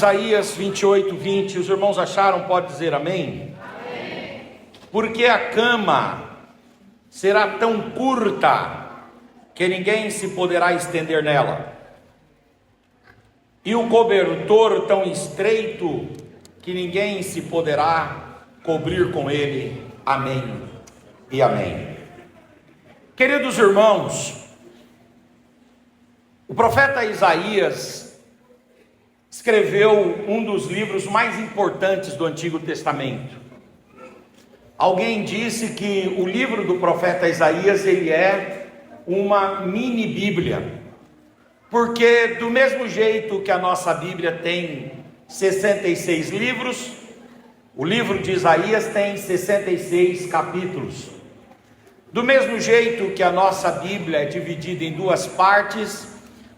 Isaías 28, 20, os irmãos acharam? Pode dizer amém? Amém. Porque a cama será tão curta que ninguém se poderá estender nela, e o cobertor tão estreito que ninguém se poderá cobrir com ele. Amém e amém. Queridos irmãos, o profeta Isaías escreveu um dos livros mais importantes do Antigo Testamento. Alguém disse que o livro do profeta Isaías, ele é uma mini Bíblia, porque do mesmo jeito que a nossa Bíblia tem 66 livros, o livro de Isaías tem 66 capítulos. Do mesmo jeito que a nossa Bíblia é dividida em duas partes,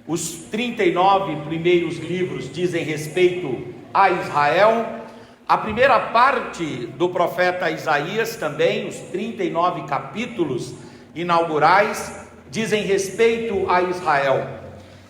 os 39 primeiros livros dizem respeito a Israel. A primeira parte do profeta Isaías também, os 39 capítulos inaugurais, dizem respeito a Israel.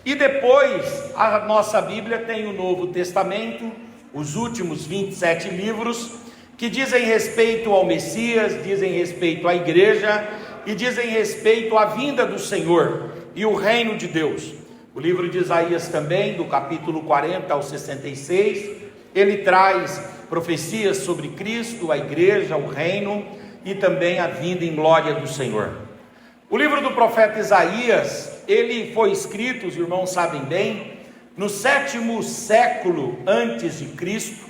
E depois a nossa Bíblia tem o Novo Testamento, os últimos 27 livros, que dizem respeito ao Messias, dizem respeito à igreja e dizem respeito à vinda do Senhor e o reino de Deus. O livro de Isaías também, do capítulo 40 ao 66, ele traz profecias sobre Cristo, a igreja, o reino e também a vinda em glória do Senhor. O livro do profeta Isaías, ele foi escrito, os irmãos sabem bem, no 7º século antes de Cristo,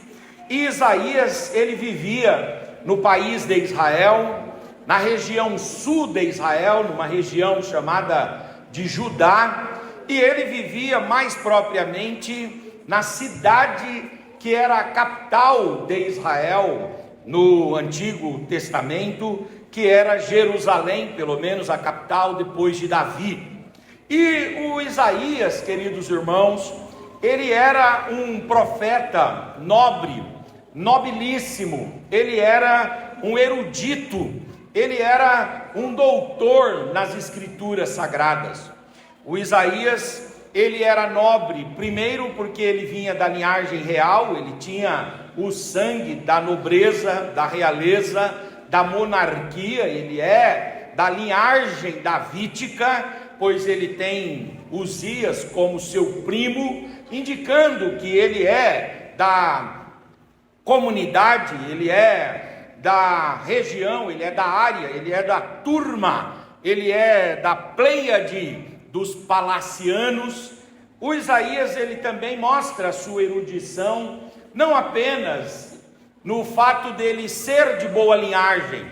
e Isaías, ele vivia no país de Israel, na região sul de Israel, numa região chamada de Judá, e ele vivia mais propriamente na cidade que era a capital de Israel no Antigo Testamento, que era Jerusalém, pelo menos a capital depois de Davi. E o Isaías, queridos irmãos, ele era um profeta nobre, nobilíssimo, ele era um erudito, ele era um doutor nas escrituras sagradas. O Isaías, ele era nobre, primeiro porque ele vinha da linhagem real, ele tinha o sangue da nobreza, da realeza, da monarquia, ele é da linhagem davídica, pois ele tem Uzias como seu primo, indicando que ele é da comunidade, ele é da região, ele é da área, ele é da turma, ele é da pleiade dos palacianos. O Isaías, ele também mostra a sua erudição, não apenas no fato dele ser de boa linhagem,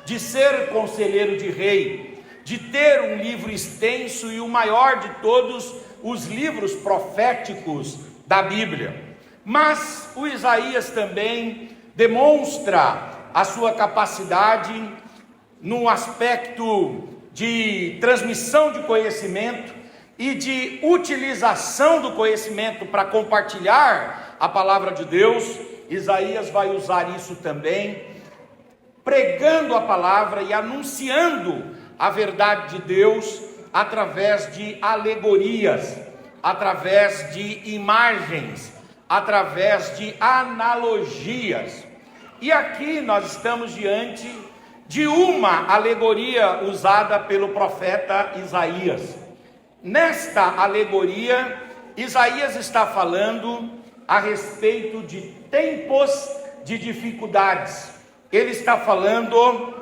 de ser conselheiro de rei, de ter um livro extenso e o maior de todos os livros proféticos da Bíblia, mas o Isaías também demonstra a sua capacidade no aspecto de transmissão de conhecimento e de utilização do conhecimento para compartilhar a palavra de Deus. Isaías vai usar isso também, pregando a palavra e anunciando a verdade de Deus através de alegorias, através de imagens, através de analogias. E aqui nós estamos diante de uma alegoria usada pelo profeta Isaías. Nesta alegoria, Isaías está falando a respeito de tempos de dificuldades. Ele está falando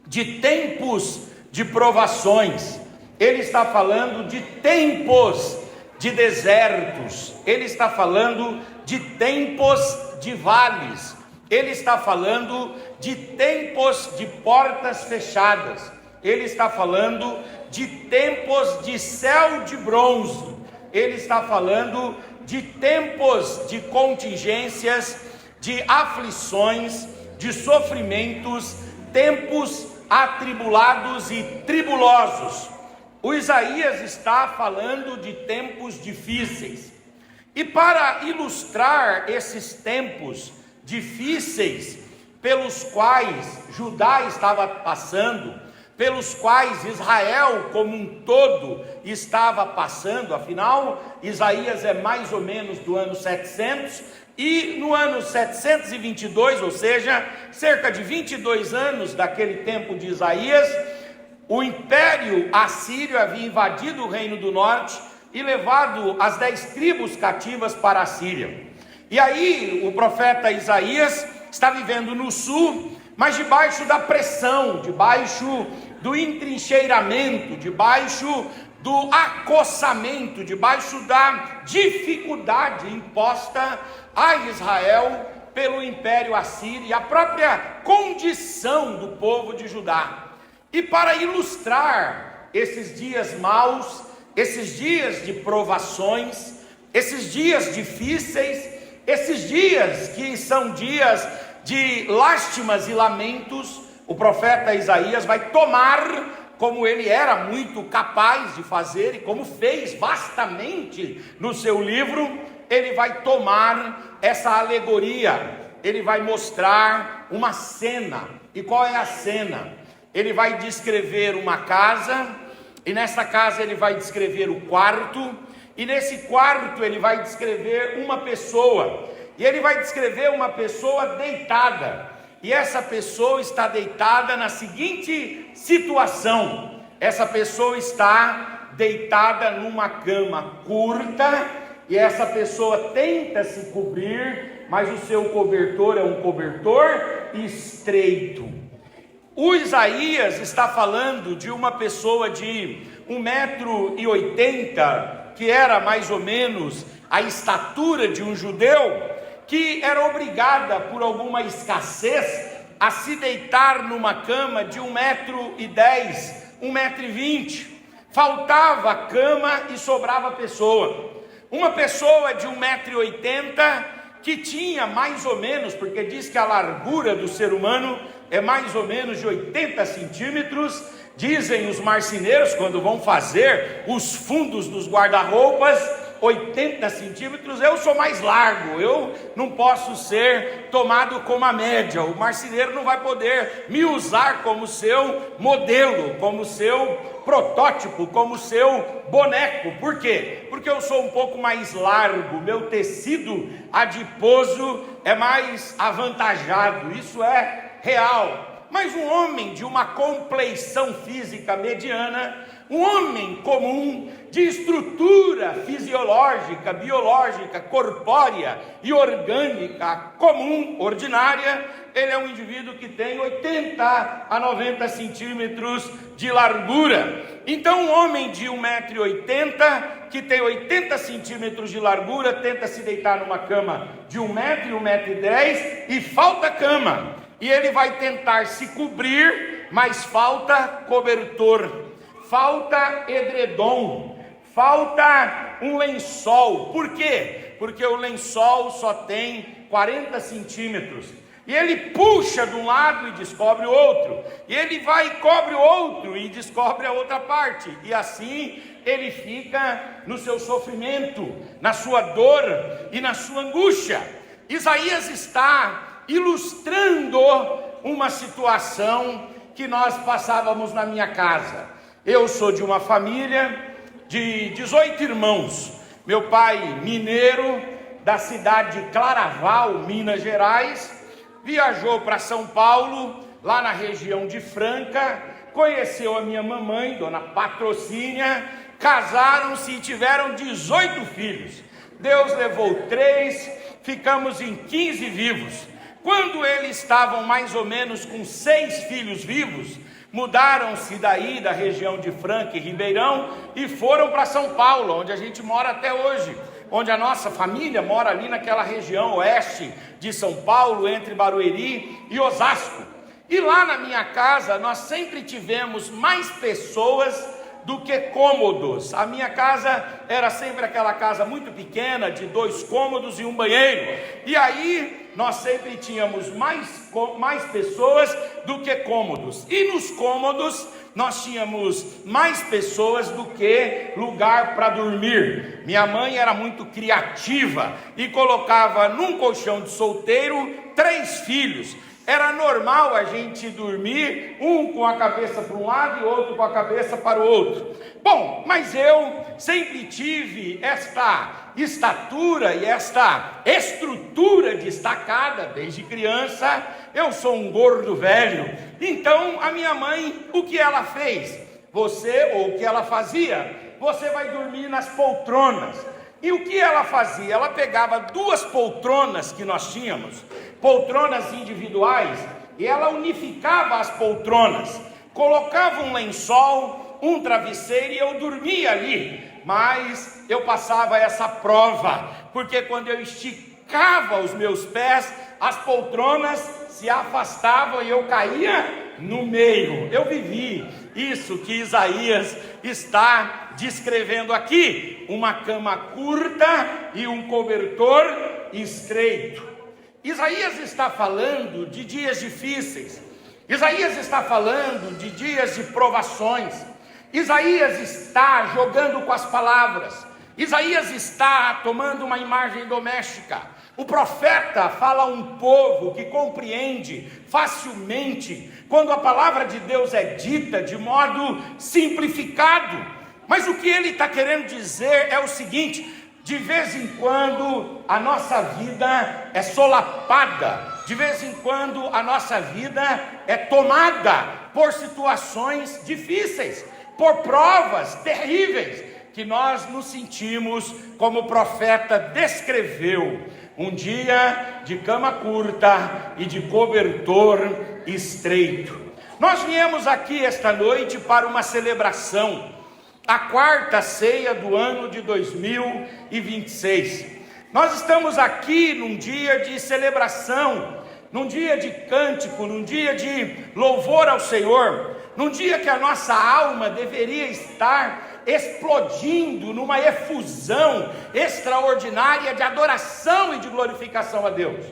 de tempos de provações. Ele está falando de tempos de desertos. Ele está falando de tempos de vales. Ele está falando de tempos de portas fechadas. Ele está falando de tempos de céu de bronze. Ele está falando de tempos de contingências, de aflições, de sofrimentos, tempos atribulados e tribulosos. O Isaías está falando de tempos difíceis. E para ilustrar esses tempos difíceis pelos quais Judá estava passando, pelos quais Israel como um todo estava passando. Afinal, Isaías é mais ou menos do ano 700, e no ano 722, ou seja, cerca de 22 anos daquele tempo de Isaías, o império assírio havia invadido o reino do norte e levado as 10 tribos cativas para a Síria. E aí o profeta Isaías está vivendo no sul, mas debaixo da pressão, debaixo do entrincheiramento, debaixo do acossamento, debaixo da dificuldade imposta a Israel pelo império assírio e a própria condição do povo de Judá. E para ilustrar esses dias maus, esses dias de provações, esses dias difíceis, esses dias que são dias de lástimas e lamentos, o profeta Isaías vai tomar, como ele era muito capaz de fazer e como fez vastamente no seu livro, ele vai tomar essa alegoria, ele vai mostrar uma cena. E qual é a cena? Ele vai descrever uma casa, e nessa casa ele vai descrever o quarto, e nesse quarto ele vai descrever uma pessoa, e ele vai descrever uma pessoa deitada, e essa pessoa está deitada na seguinte situação: essa pessoa está deitada numa cama curta, e essa pessoa tenta se cobrir, mas o seu cobertor é um cobertor estreito. O Isaías está falando de uma pessoa de 1,80 m, que era mais ou menos a estatura de um judeu, que era obrigada por alguma escassez a se deitar numa cama de 1,10 m, 1,20 m. Faltava cama e sobrava pessoa. Uma pessoa de 1,80 m, que tinha mais ou menos, porque diz que a largura do ser humano é mais ou menos de 80 centímetros, dizem os marceneiros quando vão fazer os fundos dos guarda-roupas, 80 centímetros, eu sou mais largo, eu não posso ser tomado como a média, o marceneiro não vai poder me usar como seu modelo, como seu protótipo, como seu boneco. Por quê? Porque eu sou um pouco mais largo, meu tecido adiposo é mais avantajado, isso é real. Mas um homem de uma compleição física mediana, um homem comum, de estrutura fisiológica, biológica, corpórea e orgânica comum, ordinária, ele é um indivíduo que tem 80 a 90 centímetros de largura. Então um homem de 1,80 m, que tem 80 centímetros de largura, tenta se deitar numa cama de 1 m, 1,10 m, e falta cama. E ele vai tentar se cobrir, mas falta cobertor, falta edredom, falta um lençol. Por quê? Porque o lençol só tem 40 centímetros. E ele puxa de um lado e descobre o outro. E ele vai e cobre o outro e descobre a outra parte. E assim ele fica no seu sofrimento, na sua dor e na sua angústia. Isaías está ilustrando uma situação que nós passávamos na minha casa. Eu sou de uma família de 18 irmãos. Meu pai, mineiro, da cidade de Claraval, Minas Gerais, viajou para São Paulo, lá na região de Franca, conheceu a minha mamãe, dona Patrocínia, casaram-se e tiveram 18 filhos. Deus levou 3, ficamos em 15 vivos. Quando eles estavam mais ou menos com 6 filhos vivos, mudaram-se daí da região de Franca e Ribeirão e foram para São Paulo, onde a gente mora até hoje, onde a nossa família mora ali naquela região oeste de São Paulo, entre Barueri e Osasco. E lá na minha casa nós sempre tivemos mais pessoas do que cômodos. A minha casa era sempre aquela casa muito pequena, de 2 cômodos e um banheiro. E aí nós sempre tínhamos mais pessoas do que cômodos. E nos cômodos nós tínhamos mais pessoas do que lugar para dormir. Minha mãe era muito criativa e colocava num colchão de solteiro 3 filhos. era normal a gente dormir, um com a cabeça para um lado e outro com a cabeça para o outro. Bom, mas eu sempre tive esta estatura e esta estrutura destacada desde criança. Eu sou um gordo velho, então a minha mãe, o que ela fez? Ou o que ela fazia? Você vai dormir nas poltronas. E o que ela fazia? Ela pegava 2 poltronas que nós tínhamos, poltronas individuais, e ela unificava as poltronas, colocava um lençol, um travesseiro, e eu dormia ali. Mas eu passava essa prova, porque quando eu esticava os meus pés, as poltronas se afastavam e eu caía no meio. Eu vivi isso que Isaías está descrevendo aqui: uma cama curta e um cobertor estreito. Isaías está falando de dias difíceis, Isaías está falando de dias de provações, Isaías está jogando com as palavras, Isaías está tomando uma imagem doméstica. O profeta fala a um povo que compreende facilmente quando a palavra de Deus é dita de modo simplificado. Mas o que ele está querendo dizer é o seguinte: de vez em quando a nossa vida é solapada, de vez em quando a nossa vida é tomada por situações difíceis, por provas terríveis, que nós nos sentimos como o profeta descreveu, um dia de cama curta e de cobertor estreito. Nós viemos aqui esta noite para uma celebração, a 4ª ceia do ano de 2026. Nós estamos aqui num dia de celebração, num dia de cântico, num dia de louvor ao Senhor, num dia que a nossa alma deveria estar explodindo numa efusão extraordinária de adoração e de glorificação a Deus.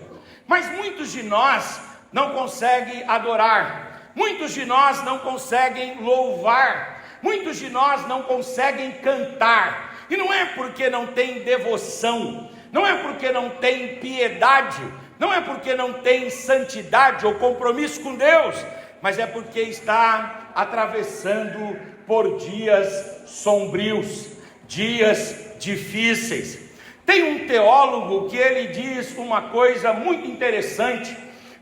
Mas muitos de nós não conseguem adorar, muitos de nós não conseguem louvar, muitos de nós não conseguem cantar, e não é porque não tem devoção, não é porque não tem piedade, não é porque não tem santidade ou compromisso com Deus, mas é porque está atravessando por dias sombrios, dias difíceis. Tem um teólogo que ele diz uma coisa muito interessante,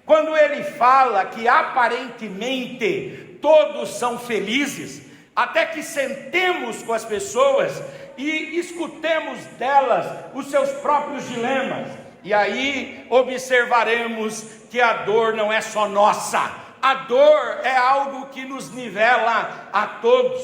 quando ele fala que aparentemente todos são felizes, até que sentemos com as pessoas e escutemos delas os seus próprios dilemas, e aí observaremos que a dor não é só nossa, a dor é algo que nos nivela a todos.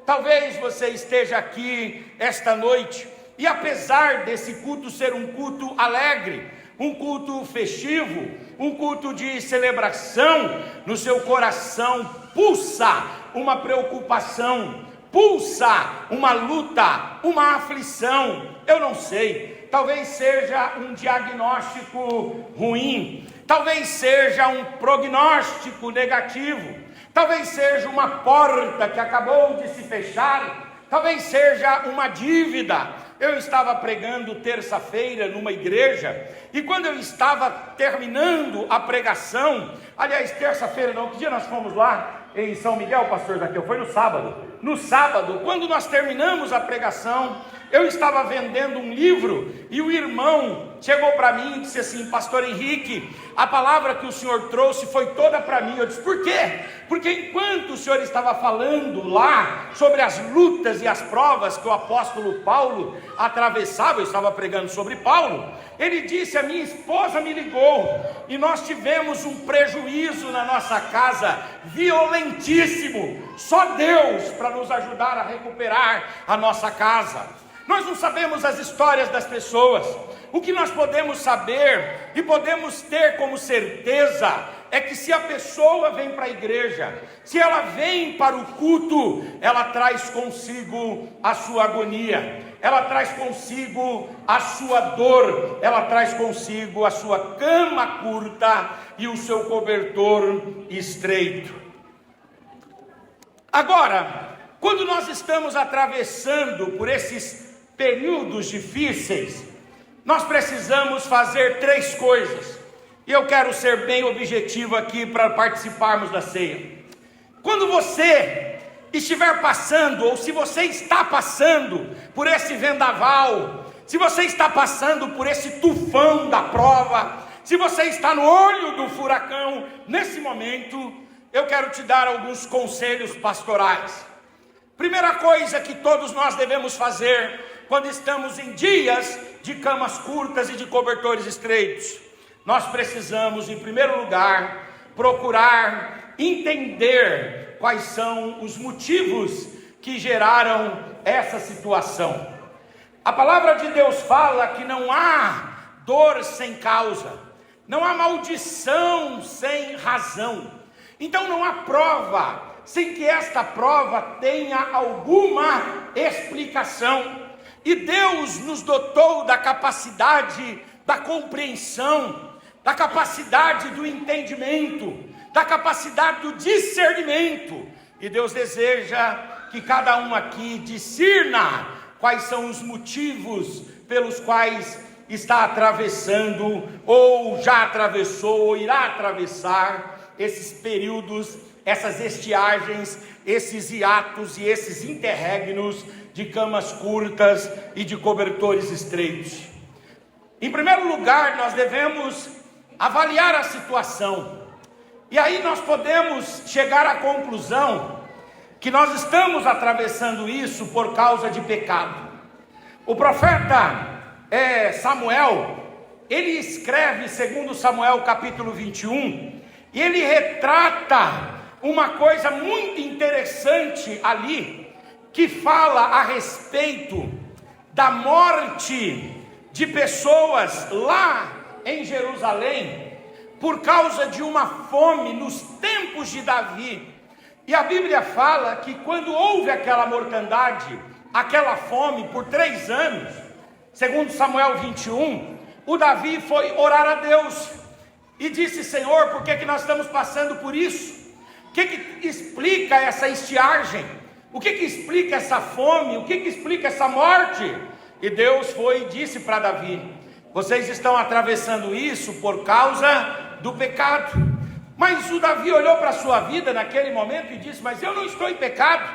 Talvez você esteja aqui esta noite, e apesar desse culto ser um culto alegre, um culto festivo, um culto de celebração, no seu coração pulsa uma preocupação, pulsa uma luta, uma aflição. Eu não sei, talvez seja um diagnóstico ruim, talvez seja um prognóstico negativo, talvez seja uma porta que acabou de se fechar, talvez seja uma dívida. Eu estava pregando terça-feira numa igreja, e quando eu estava terminando a pregação, aliás, terça-feira não, que dia nós fomos lá? Em São Miguel, pastor Zaqueu, foi no sábado. No sábado, quando nós terminamos a pregação, eu estava vendendo um livro, e o irmão chegou para mim e disse assim: pastor Henrique, a palavra que o senhor trouxe foi toda para mim. Eu disse: por quê? Porque enquanto o senhor estava falando lá sobre as lutas e as provas que o apóstolo Paulo atravessava, eu estava pregando sobre Paulo, ele disse: a minha esposa me ligou, e nós tivemos um prejuízo na nossa casa, violentíssimo, só Deus para nos ajudar a recuperar a nossa casa. Nós não sabemos as histórias das pessoas. O que nós podemos saber e podemos ter como certeza é que se a pessoa vem para a igreja, se ela vem para o culto, ela traz consigo a sua agonia, ela traz consigo a sua dor, ela traz consigo a sua cama curta e o seu cobertor estreito. Agora, quando nós estamos atravessando por esses períodos difíceis, nós precisamos fazer 3 coisas. E eu quero ser bem objetivo aqui para participarmos da ceia. Quando você estiver passando, ou se você está passando por esse vendaval, se você está passando por esse tufão da prova, se você está no olho do furacão, nesse momento, eu quero te dar alguns conselhos pastorais. Primeira coisa que todos nós devemos fazer quando estamos em dias de camas curtas e de cobertores estreitos, nós precisamos, em primeiro lugar, procurar entender quais são os motivos que geraram essa situação. A palavra de Deus fala que não há dor sem causa, não há maldição sem razão. Então não há prova sem que esta prova tenha alguma explicação. E Deus nos dotou da capacidade da compreensão, da capacidade do entendimento, da capacidade do discernimento. E Deus deseja que cada um aqui discirna quais são os motivos pelos quais está atravessando, ou já atravessou, ou irá atravessar esses períodos, essas estiagens, esses hiatos e esses interregnos de camas curtas e de cobertores estreitos. Em primeiro lugar, nós devemos avaliar a situação, e aí nós podemos chegar à conclusão que nós estamos atravessando isso por causa de pecado. O profeta Samuel, ele escreve, segundo Samuel capítulo 21, e ele retrata uma coisa muito interessante ali, que fala a respeito da morte de pessoas lá em Jerusalém, por causa de uma fome nos tempos de Davi. E a Bíblia fala que quando houve aquela mortandade, aquela fome por 3 anos, segundo Samuel 21, o Davi foi orar a Deus e disse: Senhor, por que nós estamos passando por isso? O que explica essa estiagem? O que explica essa fome? O que explica essa morte? E Deus foi e disse para Davi: vocês estão atravessando isso por causa do pecado. Mas o Davi olhou para a sua vida naquele momento e disse: mas eu não estou em pecado,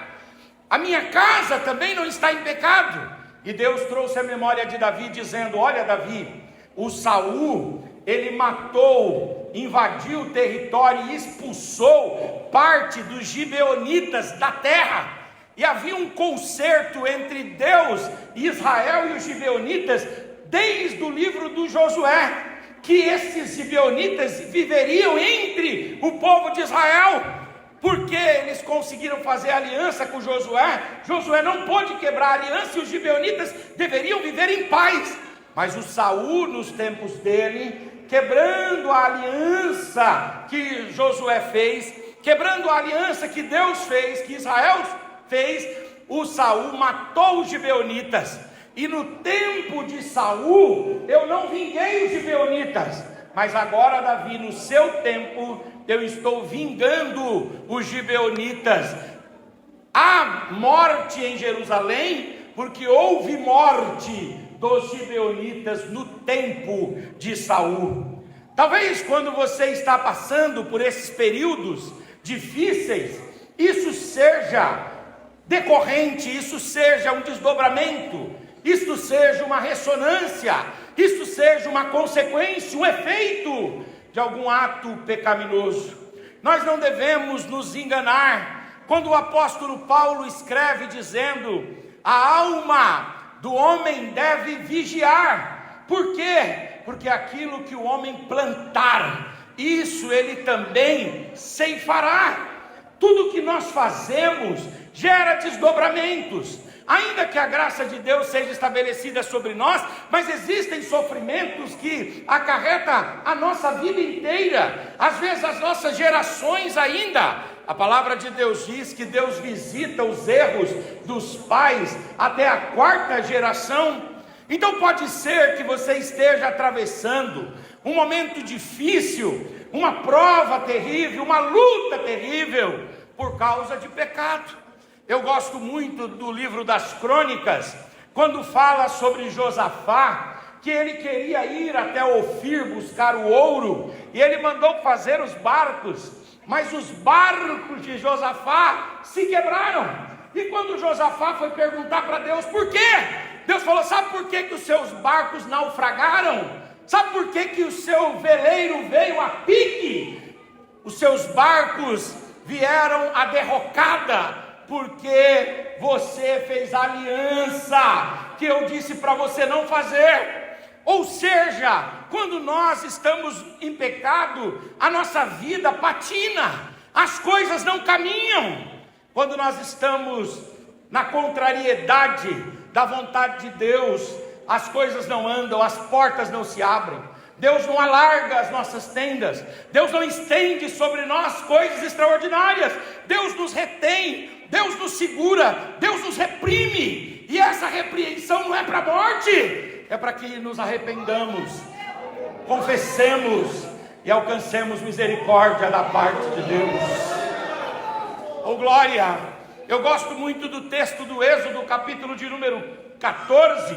a minha casa também não está em pecado. E Deus trouxe a memória de Davi dizendo: olha Davi, o Saul, ele matou, invadiu o território e expulsou parte dos gibeonitas da terra. E havia um concerto entre Deus e Israel e os gibeonitas desde o livro do Josué, que esses gibeonitas viveriam entre o povo de Israel, porque eles conseguiram fazer aliança com Josué. Josué não pôde quebrar a aliança e os gibeonitas deveriam viver em paz. Mas o Saul, nos tempos dele, quebrando a aliança que Josué fez, quebrando a aliança que Deus fez, que Israel fez, o Saul matou os gibeonitas. E no tempo de Saul, eu não vinguei os gibeonitas, mas agora Davi, no seu tempo, eu estou vingando os gibeonitas. Há morte em Jerusalém, porque houve morte dos gibeonitas no tempo de Saul. Talvez quando você está passando por esses períodos difíceis, isso seja decorrente, isso seja um desdobramento, isto seja uma ressonância, isto seja uma consequência, um efeito de algum ato pecaminoso. Nós não devemos nos enganar quando o apóstolo Paulo escreve dizendo: a alma do homem deve vigiar. Por quê? Porque aquilo que o homem plantar, isso ele também ceifará. Tudo que nós fazemos gera desdobramentos, ainda que a graça de Deus seja estabelecida sobre nós, mas existem sofrimentos que acarretam a nossa vida inteira, às vezes as nossas gerações ainda. A palavra de Deus diz que Deus visita os erros dos pais até a 4ª geração. Então pode ser que você esteja atravessando um momento difícil, uma prova terrível, uma luta terrível, por causa de pecado. Eu gosto muito do livro das Crônicas, quando fala sobre Josafá, que ele queria ir até Ofir buscar o ouro, e ele mandou fazer os barcos, mas os barcos de Josafá se quebraram. E quando Josafá foi perguntar para Deus por quê, Deus falou: sabe por que os seus barcos naufragaram? Sabe por que o seu veleiro veio a pique? Os seus barcos vieram à derrocada, porque você fez a aliança que eu disse para você não fazer. Ou seja, quando nós estamos em pecado, a nossa vida patina, as coisas não caminham. Quando nós estamos na contrariedade da vontade de Deus, as coisas não andam, as portas não se abrem, Deus não alarga as nossas tendas, Deus não estende sobre nós coisas extraordinárias, Deus nos retém, Deus nos segura, Deus nos reprime, e essa repreensão não é para a morte, é para que nos arrependamos, confessemos e alcancemos misericórdia da parte de Deus. Oh glória! Eu gosto muito do texto do Êxodo, capítulo de número 14,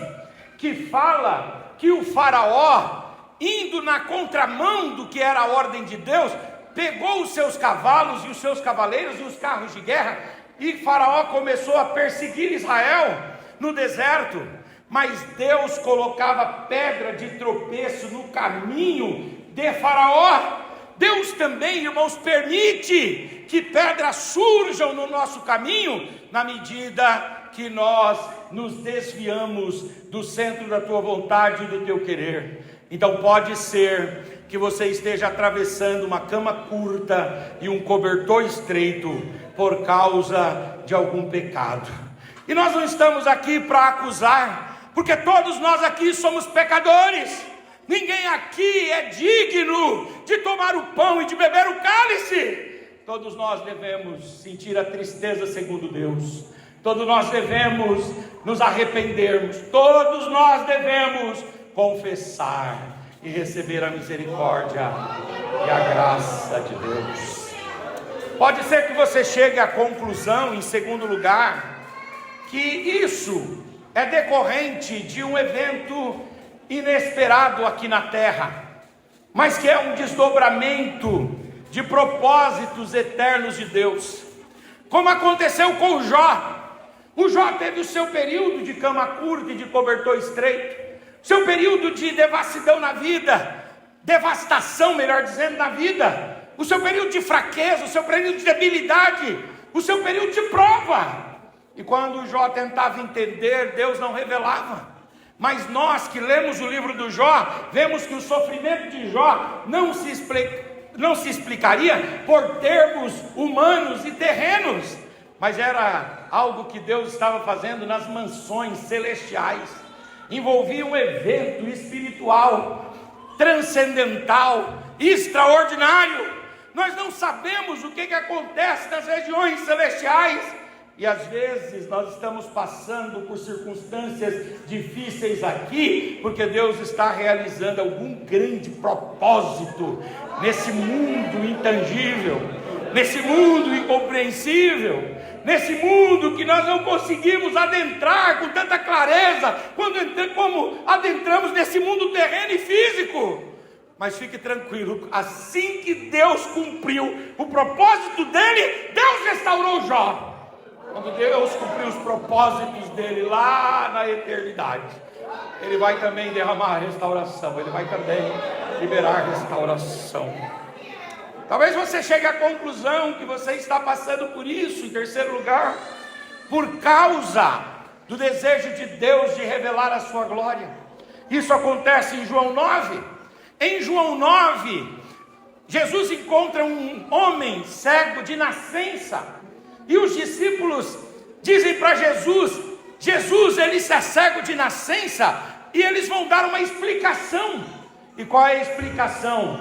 que fala que o faraó, indo na contramão do que era a ordem de Deus, pegou os seus cavalos e os seus cavaleiros e os carros de guerra, e faraó começou a perseguir Israel no deserto. Mas Deus colocava pedra de tropeço no caminho de faraó. Deus também, irmãos, permite que pedras surjam no nosso caminho, na medida que nós nos desviamos do centro da tua vontade e do teu querer. Então pode ser que você esteja atravessando uma cama curta e um cobertor estreito por causa de algum pecado. E nós não estamos aqui para acusar, porque todos nós aqui somos pecadores. Ninguém aqui é digno de tomar o pão e de beber o cálice. Todos nós devemos sentir a tristeza segundo Deus. Todos nós devemos nos arrependermos. Todos nós devemos confessar e receber a misericórdia e a graça de Deus. Pode ser que você chegue à conclusão, em segundo lugar, que isso é decorrente de um evento inesperado aqui na terra, mas que é um desdobramento de propósitos eternos de Deus, como aconteceu com o Jó. O Jó teve o seu período de cama curta e de cobertor estreito, seu período de devassidão na vida, devastação, melhor dizendo, na vida, o seu período de fraqueza, o seu período de debilidade, o seu período de prova. E quando Jó tentava entender, Deus não revelava. Mas nós que lemos o livro do Jó, vemos que o sofrimento de Jó não se explicaria por termos humanos e terrenos, mas era algo que Deus estava fazendo nas mansões celestiais. Envolvia um evento espiritual, transcendental, extraordinário. Nós não sabemos o que acontece nas regiões celestiais, e às vezes nós estamos passando por circunstâncias difíceis aqui, porque Deus está realizando algum grande propósito nesse mundo intangível, nesse mundo incompreensível, nesse mundo que nós não conseguimos adentrar com tanta clareza, como adentramos nesse mundo terreno e físico. Mas fique tranquilo, assim que Deus cumpriu o propósito dele, Deus restaurou Jó. Quando Deus cumpriu os propósitos dele lá na eternidade, Ele vai também derramar restauração, Ele vai também liberar restauração. Talvez você chegue à conclusão que você está passando por isso, em terceiro lugar, por causa do desejo de Deus de revelar a sua glória. Isso acontece em João 9. Em João 9, Jesus encontra um homem cego de nascença. E os discípulos dizem para Jesus, ele é cego de nascença, e eles vão dar uma explicação. E qual é a explicação?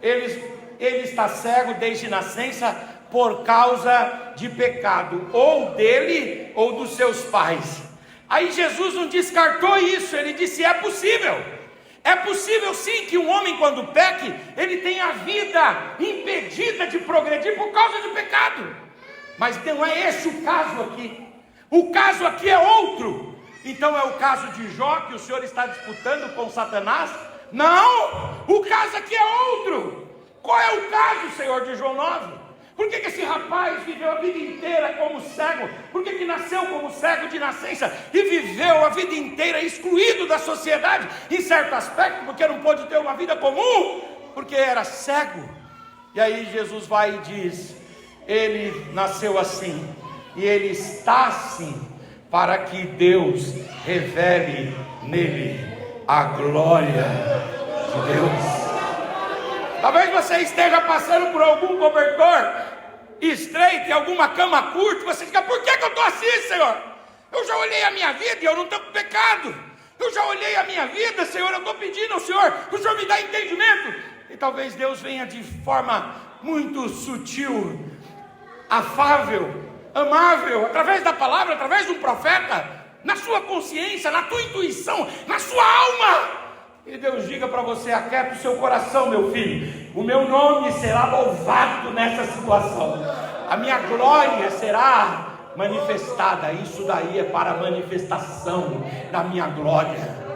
Ele está cego desde nascença por causa de pecado, ou dele, ou dos seus pais. Aí Jesus não descartou isso, ele disse, é possível sim que um homem quando peque, ele tenha a vida impedida de progredir por causa do pecado. Mas não é esse o caso aqui. O caso aqui é outro. Então é o caso de Jó que o Senhor está disputando com Satanás? Não, o caso aqui é outro. Qual é o caso, Senhor, de João 9? Por que esse rapaz viveu a vida inteira como cego? Por que nasceu como cego de nascença e viveu a vida inteira excluído da sociedade, em certo aspecto, porque não pôde ter uma vida comum? Porque era cego. E aí Jesus vai e diz: ele nasceu assim, e ele está assim, para que Deus revele nele a glória de Deus. Talvez você esteja passando por algum cobertor estreito e alguma cama curta, e você diga: por que eu estou assim, Senhor? Eu já olhei a minha vida e eu não estou com pecado. Eu já olhei a minha vida, Senhor, eu estou pedindo ao Senhor, o Senhor me dá entendimento. E talvez Deus venha de forma muito sutil, afável, amável, através da palavra, através de um profeta, na sua consciência, na tua intuição, na sua alma. E Deus diga para você: aquieta o seu coração, meu filho, o meu nome será louvado nessa situação, a minha glória será manifestada. Isso daí é para a manifestação da minha glória.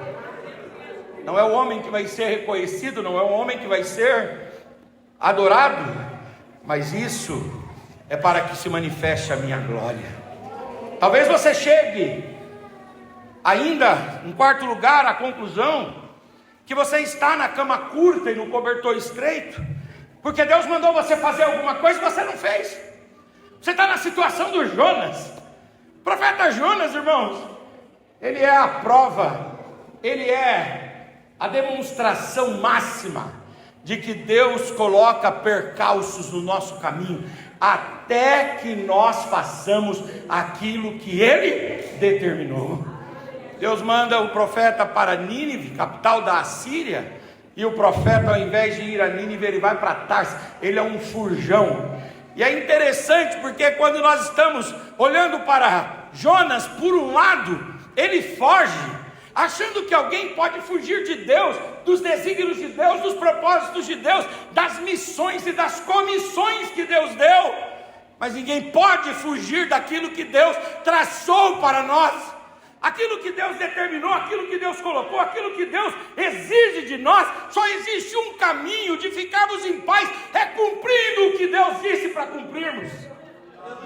Não é o homem que vai ser reconhecido, não é o homem que vai ser adorado, mas isso é para que se manifeste a minha glória. Talvez você chegue ainda, em quarto lugar, à conclusão que você está na cama curta e no cobertor estreito, porque Deus mandou você fazer alguma coisa e você não fez. Você está na situação do Jonas. O profeta Jonas, irmãos, ele é a prova, ele é a demonstração máxima de que Deus coloca percalços no nosso caminho, até que nós façamos aquilo que Ele determinou. Deus manda o profeta para Nínive, capital da Assíria, e o profeta, ao invés de ir a Nínive, ele vai para Tarso. Ele é um furjão. E é interessante porque quando nós estamos olhando para Jonas, por um lado, ele foge, achando que alguém pode fugir de Deus, dos desígnios de Deus, dos propósitos de Deus, das missões e das comissões que Deus deu. Mas ninguém pode fugir daquilo que Deus traçou para nós. Aquilo que Deus determinou, aquilo que Deus colocou, aquilo que Deus exige de nós. Só existe um caminho de ficarmos em paz: é cumprindo o que Deus disse para cumprirmos,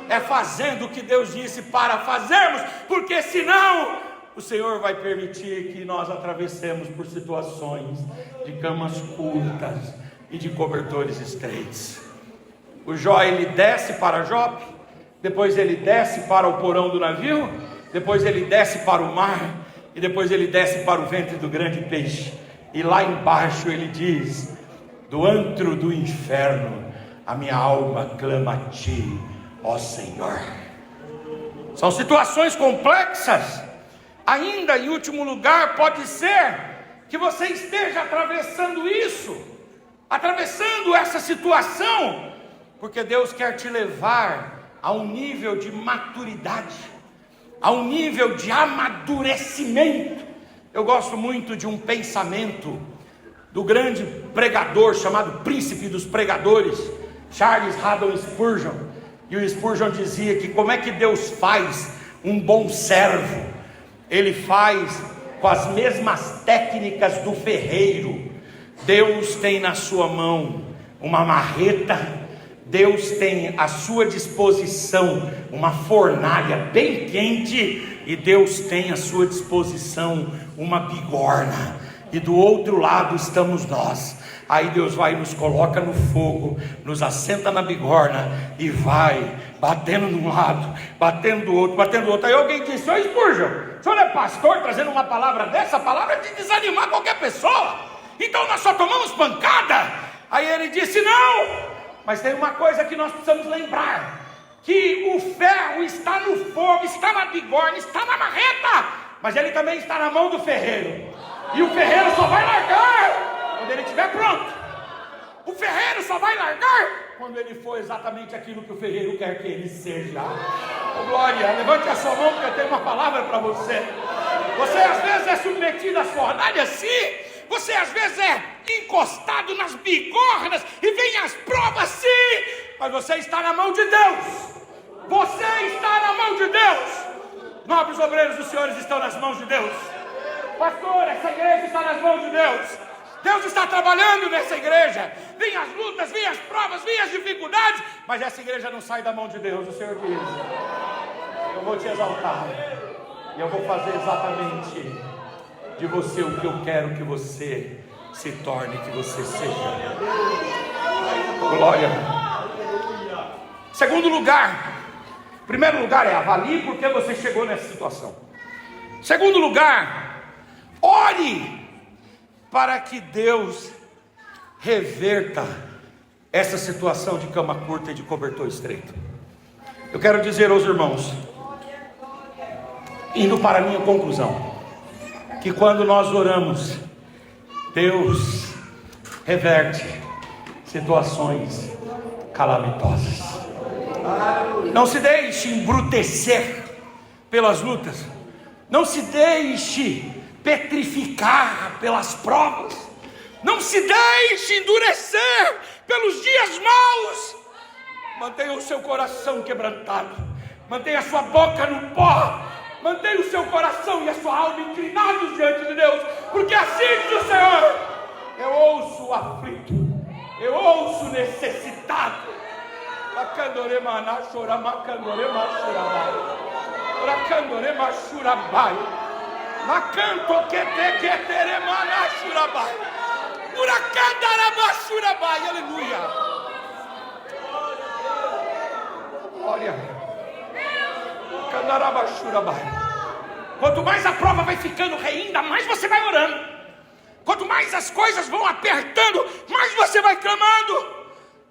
é fazendo o que Deus disse para fazermos, porque senão o Senhor vai permitir que nós atravessemos por situações de camas curtas e de cobertores estreitos. O Jó, ele desce para Jope, depois ele desce para o porão do navio, depois ele desce para o mar, e depois ele desce para o ventre do grande peixe. E lá embaixo ele diz: do antro do inferno a minha alma clama a ti, ó Senhor. São situações complexas. Ainda em último lugar, pode ser que você esteja atravessando isso, atravessando essa situação, porque Deus quer te levar a um nível de maturidade, a um nível de amadurecimento. Eu gosto muito de um pensamento do grande pregador chamado Príncipe dos Pregadores, Charles Haddon Spurgeon. E o Spurgeon dizia que como é que Deus faz um bom servo? Ele faz com as mesmas técnicas do ferreiro. Deus tem na sua mão uma marreta, Deus tem à sua disposição uma fornalha bem quente, e Deus tem à sua disposição uma bigorna, e do outro lado estamos nós. Aí Deus vai e nos coloca no fogo, nos assenta na bigorna e vai batendo de um lado, batendo do outro, batendo do outro. Aí alguém disse: ô Spurgeon, o senhor é pastor trazendo uma palavra dessa? A palavra é de desanimar qualquer pessoa, então nós só tomamos pancada. Aí ele disse: não, mas tem uma coisa que nós precisamos lembrar, que o ferro está no fogo, está na bigorna, está na marreta, mas ele também está na mão do ferreiro, e o ferreiro só vai largar quando ele estiver pronto. O ferreiro só vai largar quando ele for exatamente aquilo que o ferreiro quer que ele seja. Oh, glória, levante a sua mão, porque eu tenho uma palavra para você. Você às vezes é submetido às fornalhas, sim. Você às vezes é encostado nas bigornas e vem as provas, sim. Mas você está na mão de Deus. Você está na mão de Deus. Nobres obreiros dos senhores estão nas mãos de Deus. Pastor, essa igreja está nas mãos de Deus. Deus está trabalhando nessa igreja. Vêm as lutas, vêm as provas, vêm as dificuldades, mas essa igreja não sai da mão de Deus. O Senhor diz: eu vou te exaltar, e eu vou fazer exatamente de você o que eu quero que você se torne, que você seja. Glória. Segundo lugar, primeiro lugar é avalie por que você chegou nessa situação. Segundo lugar, ore para que Deus reverta essa situação de cama curta e de cobertor estreito. Eu quero dizer aos irmãos, indo para a minha conclusão, que quando nós oramos, Deus reverte situações calamitosas. Não se deixe embrutecer pelas lutas. Não se deixe petrificar pelas provas. Não se deixe endurecer pelos dias maus. Mantenha o seu coração quebrantado. Mantenha a sua boca no pó. Mantenha o seu coração e a sua alma inclinados diante de Deus. Porque assim diz o Senhor: eu ouço o aflito, eu ouço o necessitado. Aleluia. Glória. Quanto mais a prova vai ficando ainda mais você vai orando. Quanto mais as coisas vão apertando, mais você vai clamando.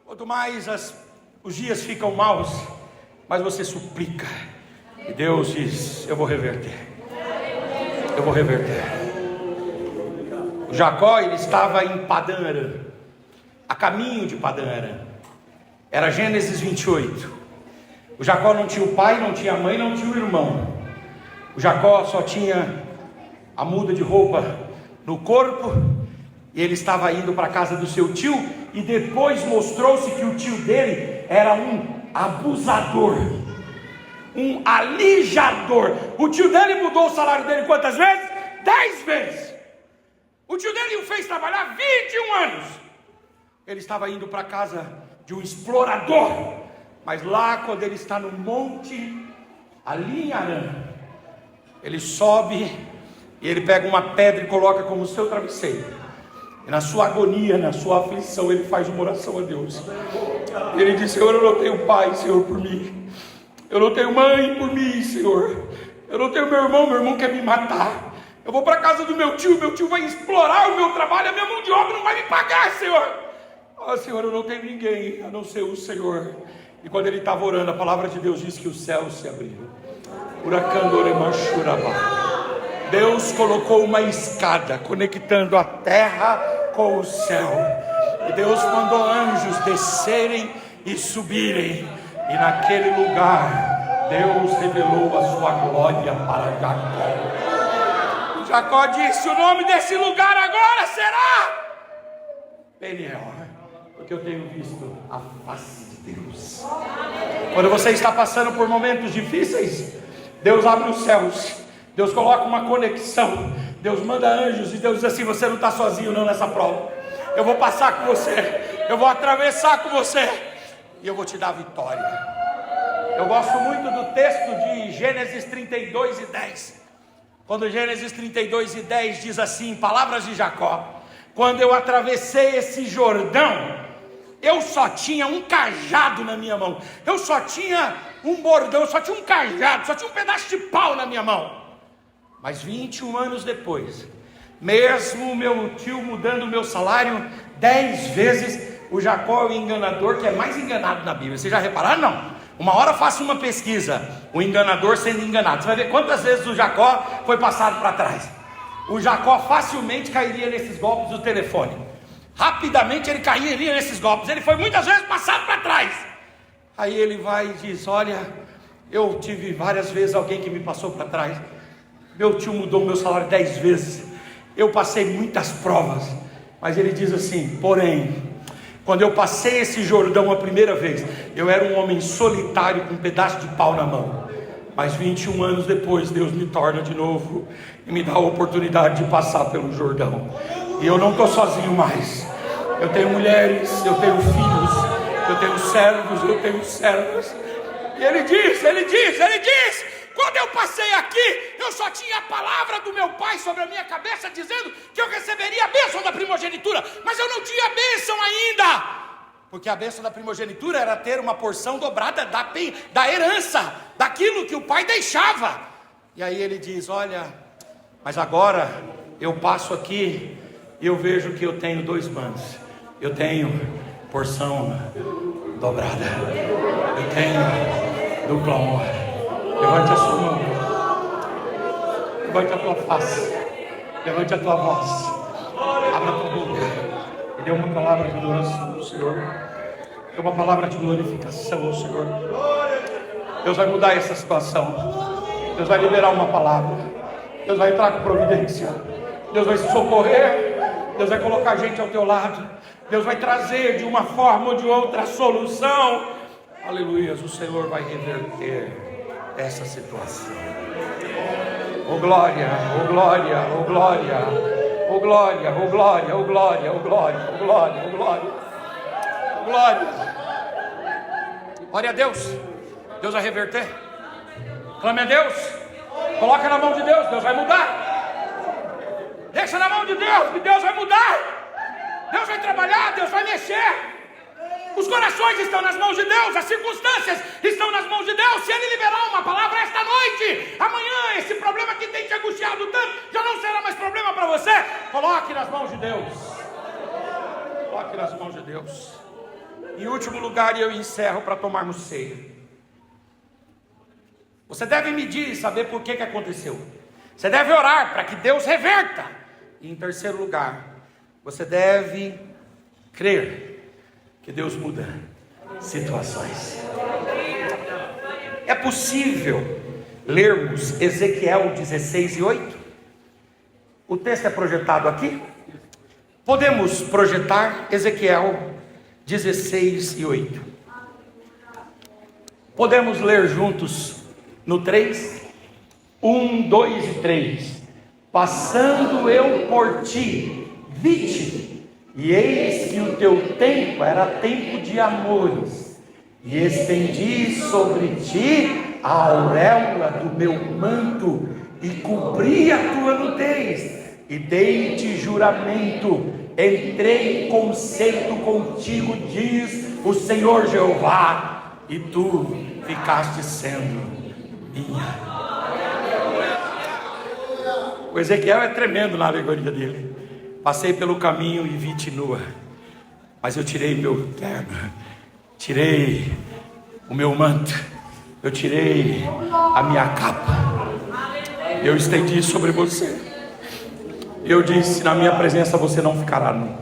Quanto mais os dias ficam maus, mais você suplica. E Deus diz: eu vou reverter. Eu vou reverter. O Jacó, ele estava em Padã Arã, a caminho de Padã Arã. Era Gênesis 28. O Jacó não tinha o pai, não tinha a mãe, não tinha o irmão. O Jacó só tinha a muda de roupa no corpo. E ele estava indo para a casa do seu tio. E depois mostrou-se que o tio dele era um abusador, um alijador. O tio dele mudou o salário dele quantas vezes? 10 vezes. O tio dele o fez trabalhar 21 anos. Ele estava indo para a casa de um explorador. Mas lá, quando ele está no monte, ali em Arã, ele sobe e ele pega uma pedra e coloca como seu travesseiro. E na sua agonia, na sua aflição, ele faz uma oração a Deus. Ele diz: Senhor, eu não tenho pai, Senhor, por mim. Eu não tenho mãe por mim, Senhor. Eu não tenho meu irmão quer me matar. Eu vou para a casa do meu tio vai explorar o meu trabalho, a minha mão de obra não vai me pagar, Senhor. Ah, Senhor, eu não tenho ninguém a não ser o Senhor. E quando ele estava orando, a palavra de Deus diz que os céus se abriram. Deus colocou uma escada conectando a terra com o céu. E Deus mandou anjos descerem e subirem. E naquele lugar, Deus revelou a sua glória para Jacó. Jacó disse: o nome desse lugar agora será Peniel, porque eu tenho visto a face de Deus. Quando você está passando por momentos difíceis, Deus abre os céus, Deus coloca uma conexão, Deus manda anjos e Deus diz assim: você não está sozinho não nessa prova. Eu vou passar com você, eu vou atravessar com você e eu vou te dar vitória. Eu gosto muito do texto de Gênesis 32:10. Quando Gênesis 32:10 diz assim, palavras de Jacó: quando eu atravessei esse Jordão, eu só tinha um cajado na minha mão. Eu só tinha um bordão, eu só tinha um cajado, só tinha um pedaço de pau na minha mão. Mas 21 anos depois, mesmo meu tio mudando o meu salário 10 vezes, o Jacó é o enganador que é mais enganado na Bíblia. Vocês já repararam? Não. Uma hora faça uma pesquisa, o enganador sendo enganado. Você vai ver quantas vezes o Jacó foi passado para trás. O Jacó facilmente cairia nesses golpes do telefone. Rapidamente ele cairia nesses golpes. Ele foi muitas vezes passado para trás. Aí ele vai e diz: olha, eu tive várias vezes alguém que me passou para trás. Meu tio mudou o meu salário 10 vezes. Eu passei muitas provas. Mas ele diz assim: porém, quando eu passei esse Jordão a primeira vez, eu era um homem solitário com um pedaço de pau na mão. Mas 21 anos depois, Deus me torna de novo e me dá a oportunidade de passar pelo Jordão. E eu não estou sozinho mais. Eu tenho mulheres, eu tenho filhos, eu tenho servos, eu tenho servas. E ele diz, quando eu passei aqui, eu só tinha a palavra do meu pai sobre a minha cabeça, dizendo que eu receberia a bênção da primogenitura, mas eu não tinha bênção ainda, porque a bênção da primogenitura era ter uma porção dobrada da herança, daquilo que o pai deixava. E aí ele diz, olha, mas agora eu passo aqui e eu vejo que eu tenho 2 manos, eu tenho porção dobrada, eu tenho dupla honra. Levante a sua mão, levante a tua face, levante a tua voz, abra a tua boca e dê uma palavra de adoração ao Senhor, dê uma palavra de glorificação ao Senhor. Deus vai mudar essa situação, Deus vai liberar uma palavra, Deus vai entrar com providência, Deus vai se socorrer, Deus vai colocar gente ao teu lado, Deus vai trazer de uma forma ou de outra a solução. Aleluia, o Senhor vai reverter essa situação. Oh glória, oh glória, oh glória, oh glória, oh glória, oh glória, oh glória, oh glória, oh glória, oh glória. Glória a Deus. Deus vai reverter. Clame a Deus. Coloca na mão de Deus, Deus vai mudar. Deixa na mão de Deus, que Deus vai mudar. Deus vai trabalhar, Deus vai mexer. Os corações estão nas mãos de Deus, as circunstâncias estão nas mãos de Deus. Se Ele liberar uma palavra esta noite, amanhã esse problema que tem te angustiado tanto já não será mais problema para você. Coloque nas mãos de Deus. Coloque nas mãos de Deus. Em último lugar, e eu encerro para tomarmos ceia. Você deve medir e saber por que aconteceu. Você deve orar para que Deus reverta. E em terceiro lugar, você deve crer que Deus muda situações. É possível lermos Ezequiel 16:8? O texto é projetado aqui. Podemos projetar Ezequiel 16:8. Podemos ler juntos no 3? 1, 2 e 3. Passando eu por ti, vi-te, e eis que o teu tempo era tempo de amores, e estendi sobre ti a auréola do meu manto, e cobri a tua nudez, e dei-te juramento, entrei em concerto contigo, diz o Senhor Jeová, e tu ficaste sendo minha. O Ezequiel é tremendo na alegoria dele. Passei pelo caminho e vi-te nua, mas eu tirei meu terno, tirei o meu manto, eu tirei a minha capa, eu estendi sobre você. Eu disse, na minha presença você não ficará nu.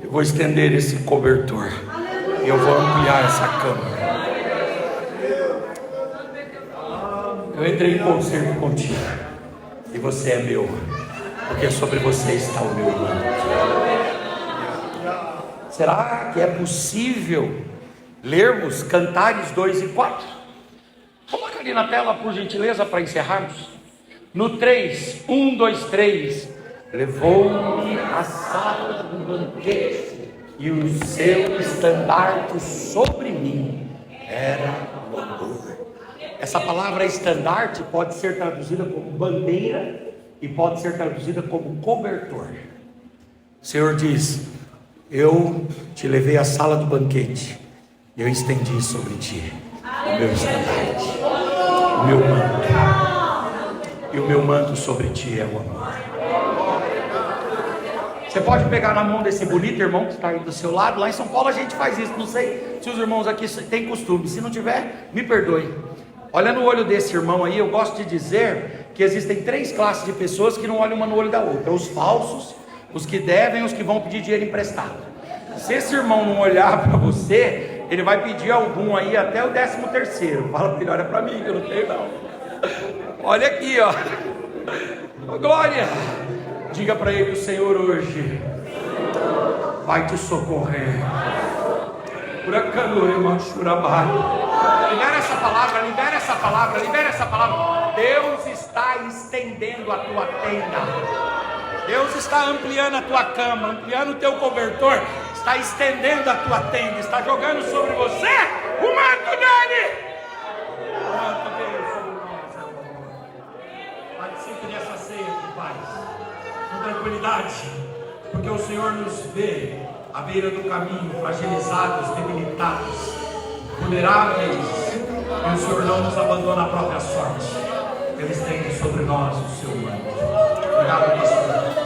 Eu vou estender esse cobertor, e eu vou ampliar essa cama. Eu entrei em concerto contigo, e você é meu, porque sobre você está o meu manto. Será que é possível lermos Cantares 2 e 4? Coloca ali na tela, por gentileza, para encerrarmos. No 3, 1, 2, 3. Levou-me à sala do banquete, e o seu estandarte sobre mim era louvor. Essa palavra estandarte pode ser traduzida como bandeira e pode ser traduzida como cobertor. O Senhor diz, eu te levei à sala do banquete, eu estendi sobre ti o meu estandarte, o meu manto, e o meu manto sobre ti é o amor. Você pode pegar na mão desse bonito irmão que está aí do seu lado. Lá em São Paulo a gente faz isso, não sei se os irmãos aqui têm costume, se não tiver, me perdoe. Olha no olho desse irmão aí. Eu gosto de dizer que existem 3 classes de pessoas que não olham uma no olho da outra: os falsos, os que devem, os que vão pedir dinheiro emprestado. Se esse irmão não olhar para você, ele vai pedir algum aí até o 13º. Fala para ele, olha para mim que eu não tenho não. Olha aqui, ó. Oh, glória. Diga para ele, o Senhor hoje vai te socorrer. Libera essa palavra, libera essa palavra, libera essa palavra. Deus está estendendo a tua tenda. Deus está ampliando a tua cama, ampliando o teu cobertor, está estendendo a tua tenda, está jogando sobre você o manto dele. O manto dele sobre nós. Participe dessa ceia com paz, com tranquilidade, porque o Senhor nos vê à beira do caminho, fragilizados, debilitados, vulneráveis, e o Senhor não nos abandona à própria sorte. Ele estende sobre nós o seu manto. Obrigado, pastor.